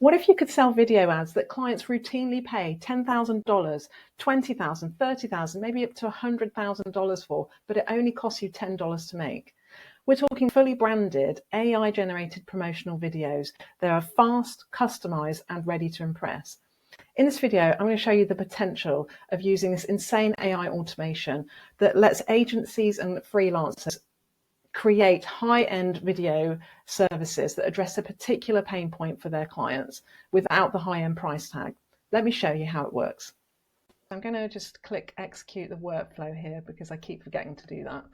What if you could sell video ads that clients routinely pay $10,000, $20,000, $30,000, maybe up to $100,000 for, but it only costs you $10 to make? We're talking fully branded, AI-generated promotional videos. They are fast, customized, and ready to impress. In this video, I'm going to show you the potential of using this insane AI automation that lets agencies and freelancers create high-end video services that address a particular pain point for their clients without the high-end price tag. Let me show you how it works. I'm going to just click execute the workflow here because I keep forgetting to do that.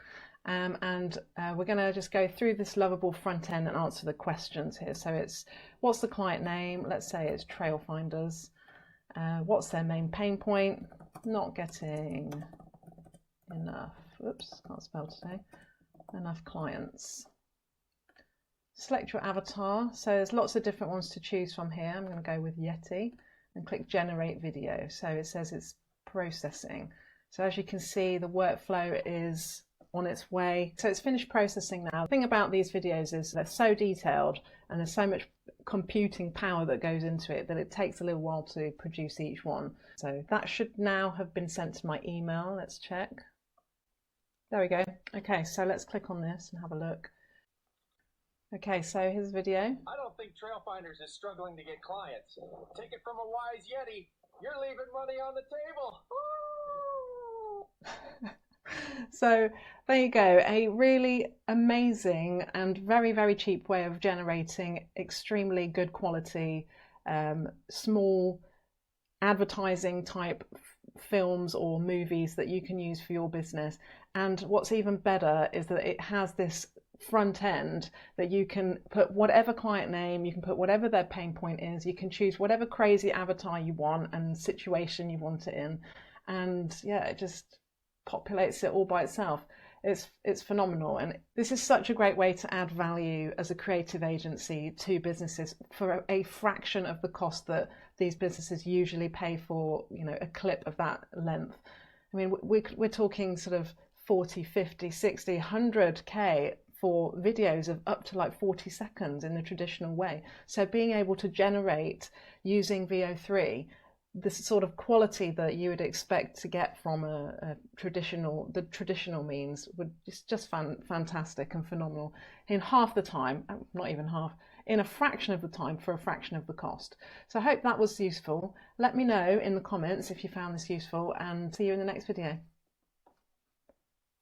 We're going to just go through this lovable front end and answer the questions here. So it's, what's the client name? Let's say it's Trail Finders. What's their main pain point? Not getting enough, oops, can't spell today, enough clients. Select your avatar. So there's lots of different ones to choose from here. I'm going to go with Yeti and click generate video. So it says it's processing. So as you can see, the workflow is on its way. So it's finished processing now. The thing about these videos is they're so detailed and there's so much computing power that goes into it that it takes a little while to produce each one. So that should now have been sent to my email. Let's check. There we go. Okay, so let's click on this and have a look. Okay, so here's the video. I don't think Trail Finders is struggling to get clients. Take it from a wise Yeti. You're leaving money on the table. So there you go, a really amazing and very, very cheap way of generating extremely good quality, small advertising type films or movies that you can use for your business. And what's even better is that it has this front end that you can put whatever client name, you can put whatever their pain point is, you can choose whatever crazy avatar you want and situation you want it in, and yeah, it just populates it all by itself. It's phenomenal, and this is such a great way to add value as a creative agency to businesses for a fraction of the cost that these businesses usually pay for, you know, a clip of that length. I mean, we're talking sort of 40, 50, 60, 100K for videos of up to like 40 seconds in the traditional way. So being able to generate using VO3 this sort of quality that you would expect to get from the traditional means would just fantastic and phenomenal in half the time, not even half, in a fraction of the time for a fraction of the cost. So I hope that was useful. Let me know in the comments if you found this useful, and see you in the next video.